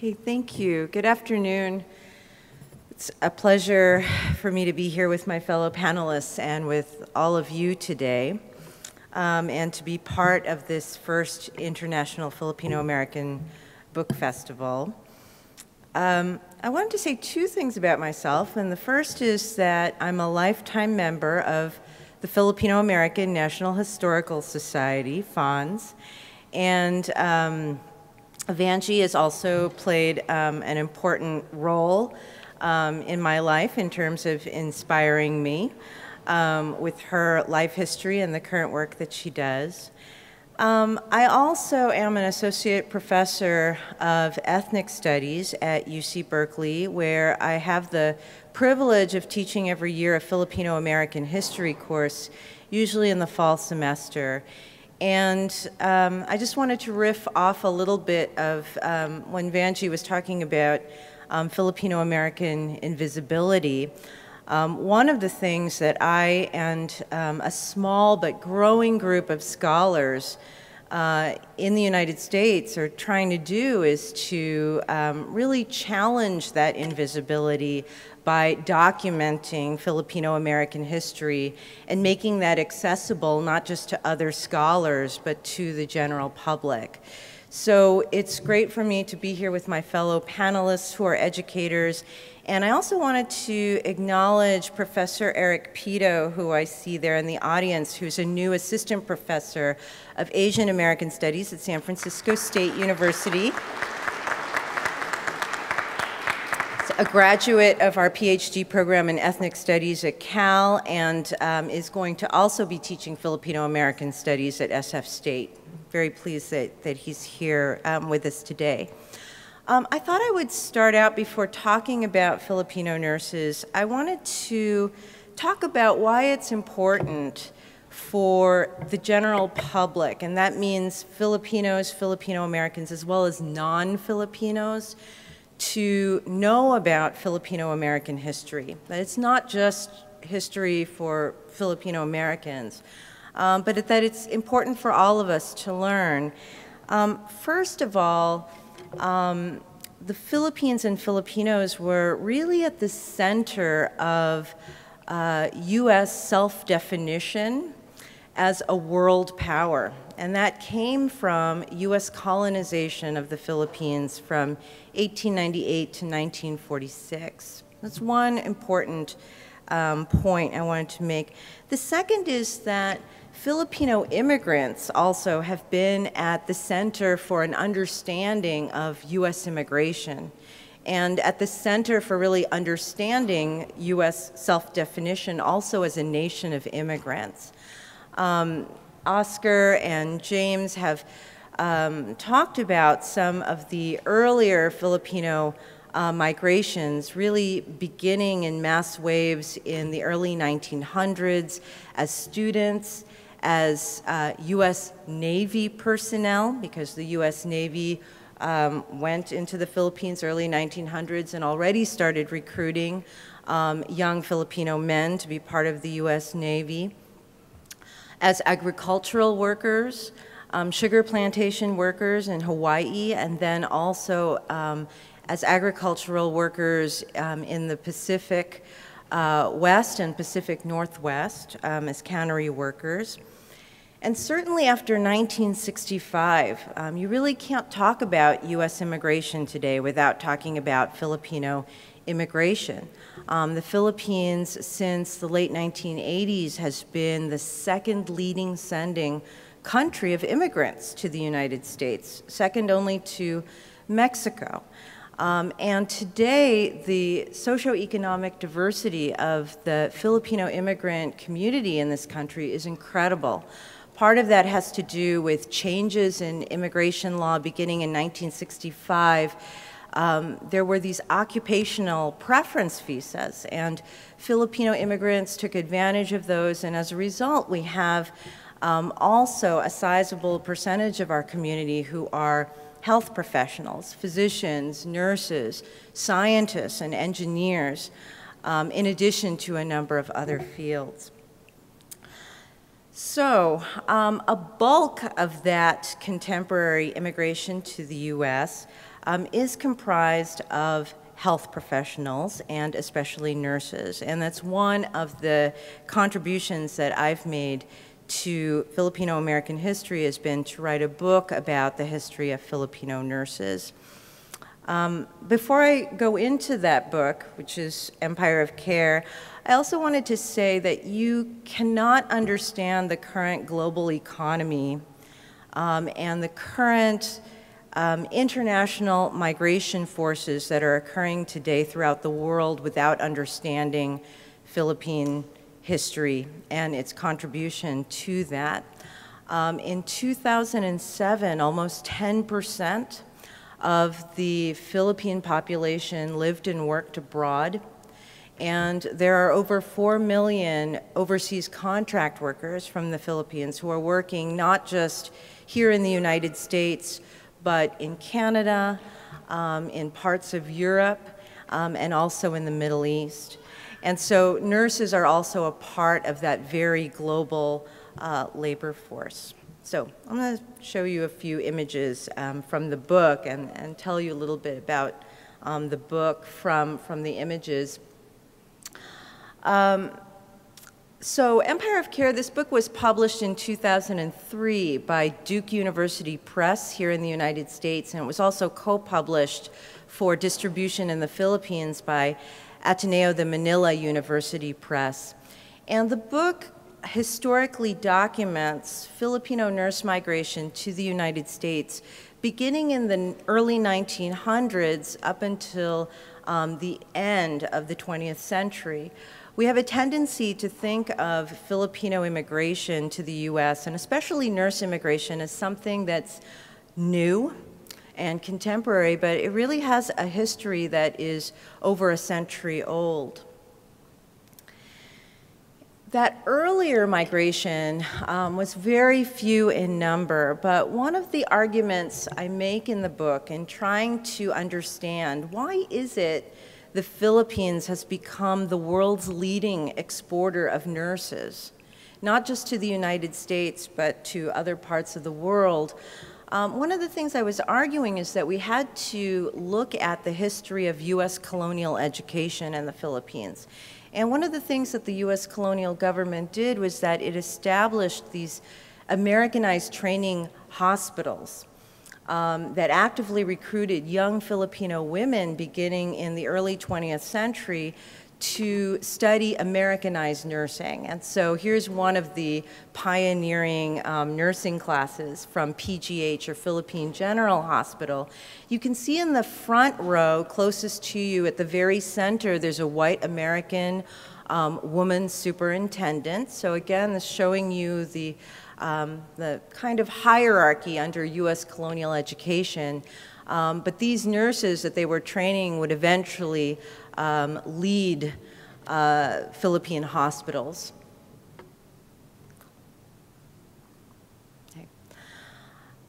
Okay, thank you. Good afternoon. It's a pleasure for me to be here with my fellow panelists and with all of you today, and to be part of this first International Filipino American Book Festival. I wanted to say two things about myself, and the first is that I'm a lifetime member of the Filipino American National Historical Society, FONS, and Vanjie has also played an important role in my life in terms of inspiring me with her life history and the current work that she does. I also am an associate professor of ethnic studies at UC Berkeley, where I have the privilege of teaching every year a Filipino American history course, usually in the fall semester. And I just wanted to riff off a little bit of when Vanjie was talking about Filipino American invisibility. One of the things that I and a small but growing group of scholars in the United States are trying to do is to really challenge that invisibility by documenting Filipino American history and making that accessible not just to other scholars but to the general public. So it's great for me to be here with my fellow panelists who are educators. And I also wanted to acknowledge Professor Eric Pito, who I see there in the audience, who's a new assistant professor of Asian American Studies at San Francisco State University. A graduate of our PhD program in Ethnic Studies at Cal, and is going to also be teaching Filipino American Studies at SF State. Very pleased that he's here with us today. I thought I would start out before talking about Filipino nurses. I wanted to talk about why it's important for the general public, and that means Filipinos, Filipino Americans, as well as non-Filipinos, to know about Filipino American history. That it's not just history for Filipino Americans, but that it's important for all of us to learn. First of all, the Philippines and Filipinos were really at the center of U.S. self-definition as a world power. And that came from U.S. colonization of the Philippines from 1898 to 1946. That's one important point I wanted to make. The second is that Filipino immigrants also have been at the center for an understanding of U.S. immigration and at the center for really understanding U.S. self-definition also as a nation of immigrants. Oscar and James have talked about some of the earlier Filipino migrations really beginning in mass waves in the early 1900s as students, as U.S. Navy personnel, because the U.S. Navy went into the Philippines early 1900s and already started recruiting young Filipino men to be part of the U.S. Navy. As agricultural workers, sugar plantation workers in Hawaii, and then also as agricultural workers in the Pacific West and Pacific Northwest as cannery workers. And certainly after 1965, you really can't talk about U.S. immigration today without talking about Filipino immigration. The Philippines, since the late 1980s, has been the second leading sending country of immigrants to the United States, second only to Mexico. And today, the socioeconomic diversity of the Filipino immigrant community in this country is incredible. Part of that has to do with changes in immigration law beginning in 1965. There were these occupational preference visas, and Filipino immigrants took advantage of those, and as a result, we have also a sizable percentage of our community who are health professionals, physicians, nurses, scientists, and engineers, in addition to a number of other fields. So a bulk of that contemporary immigration to the U.S. is comprised of health professionals and especially nurses. And that's one of the contributions that I've made to Filipino American history, has been to write a book about the history of Filipino nurses. Before I go into that book, which is Empire of Care, I also wanted to say that you cannot understand the current global economy and the current international migration forces that are occurring today throughout the world without understanding Philippine history and its contribution to that. In 2007, almost 10% of the Philippine population lived and worked abroad, and there are over 4 million overseas contract workers from the Philippines who are working not just here in the United States, but in Canada, in parts of Europe, and also in the Middle East. And so nurses are also a part of that very global labor force. So I'm going to show you a few images from the book and tell you a little bit about the book from the images. So Empire of Care, this book was published in 2003 by Duke University Press here in the United States, and it was also co-published for distribution in the Philippines by Ateneo de Manila University Press. And the book historically documents Filipino nurse migration to the United States beginning in the early 1900s up until the end of the 20th century. We have a tendency to think of Filipino immigration to the U.S., and especially nurse immigration, as something that's new and contemporary, but it really has a history that is over a century old. That earlier migration was very few in number, but one of the arguments I make in the book in trying to understand why is it the Philippines has become the world's leading exporter of nurses, not just to the United States, but to other parts of the world. One of the things I was arguing is that we had to look at the history of U.S. colonial education in the Philippines. And one of the things that the U.S. colonial government did was that it established these Americanized training hospitals that actively recruited young Filipino women beginning in the early 20th century to study Americanized nursing. And so here's one of the pioneering nursing classes from PGH, or Philippine General Hospital. You can see in the front row, closest to you at the very center, there's a white American woman superintendent. So again, this is showing you the kind of hierarchy under U.S. colonial education. But these nurses that they were training would eventually lead Philippine hospitals. Okay.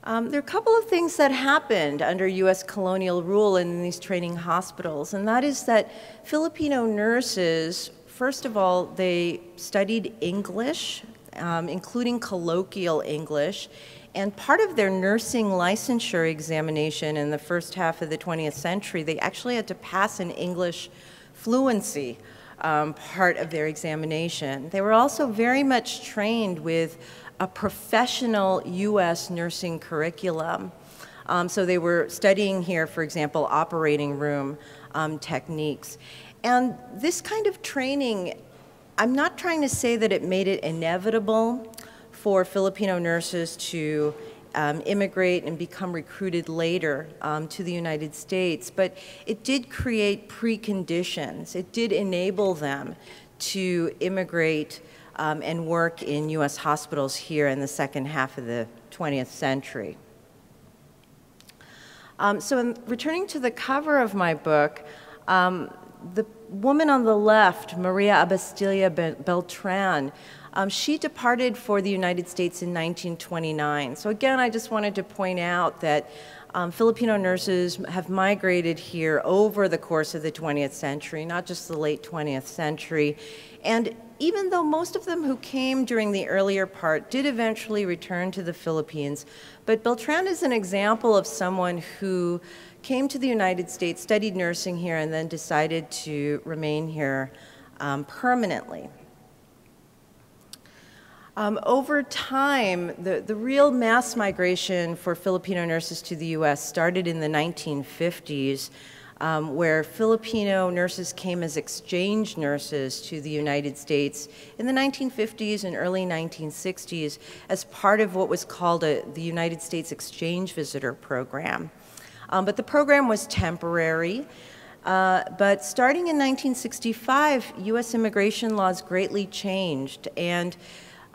There are a couple of things that happened under U.S. colonial rule in these training hospitals, and that is that Filipino nurses, first of all, they studied English, including colloquial English, and part of their nursing licensure examination in the first half of the 20th century, they actually had to pass an English fluency part of their examination. They were also very much trained with a professional U.S. nursing curriculum. So they were studying here, for example, operating room techniques. And this kind of training, I'm not trying to say that it made it inevitable for Filipino nurses to immigrate and become recruited later to the United States, but it did create preconditions. It did enable them to immigrate and work in U.S. hospitals here in the second half of the 20th century. So in returning to the cover of my book, the woman on the left, Maria Abastilla Beltran, she departed for the United States in 1929. So again, I just wanted to point out that Filipino nurses have migrated here over the course of the 20th century, not just the late 20th century. And even though most of them who came during the earlier part did eventually return to the Philippines, but Beltran is an example of someone who came to the United States, studied nursing here, and then decided to remain here permanently. Over time, the real mass migration for Filipino nurses to the U.S. started in the 1950s, where Filipino nurses came as exchange nurses to the United States in the 1950s and early 1960s as part of what was called the United States Exchange Visitor Program. But the program was temporary. But starting in 1965, U.S. immigration laws greatly changed, and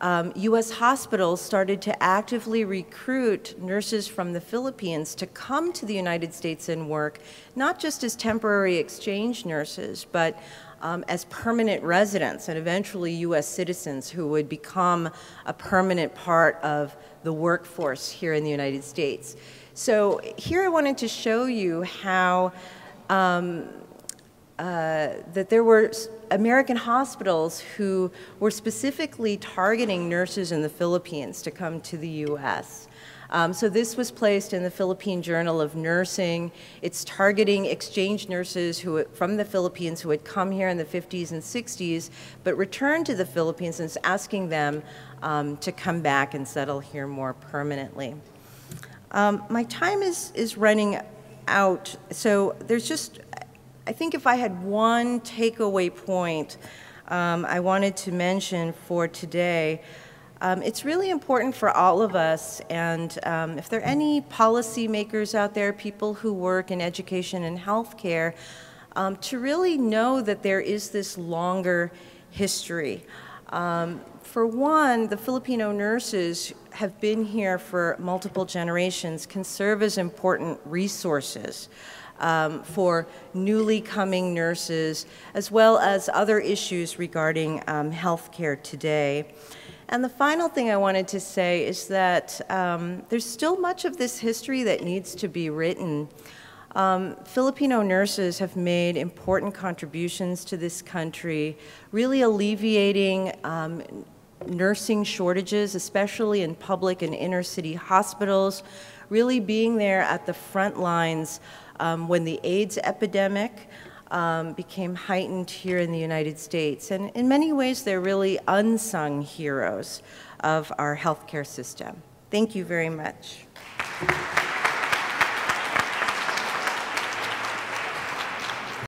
U.S. hospitals started to actively recruit nurses from the Philippines to come to the United States and work, not just as temporary exchange nurses, but as permanent residents and eventually U.S. citizens who would become a permanent part of the workforce here in the United States. So here I wanted to show you how that there were American hospitals who were specifically targeting nurses in the Philippines to come to the U.S. So this was placed in the Philippine Journal of Nursing. It's targeting exchange nurses from the Philippines who had come here in the 50s and 60s, but returned to the Philippines, and it's asking them to come back and settle here more permanently. My time is running out, so there's just, I think if I had one takeaway point I wanted to mention for today, it's really important for all of us, and if there are any policymakers out there, people who work in education and healthcare, to really know that there is this longer history. For one, the Filipino nurses have been here for multiple generations, can serve as important resources for newly coming nurses, as well as other issues regarding healthcare today. And the final thing I wanted to say is that there's still much of this history that needs to be written. Filipino nurses have made important contributions to this country, really alleviating nursing shortages, especially in public and inner city hospitals, really being there at the front lines when the AIDS epidemic became heightened here in the United States. And in many ways, they're really unsung heroes of our healthcare system. Thank you very much.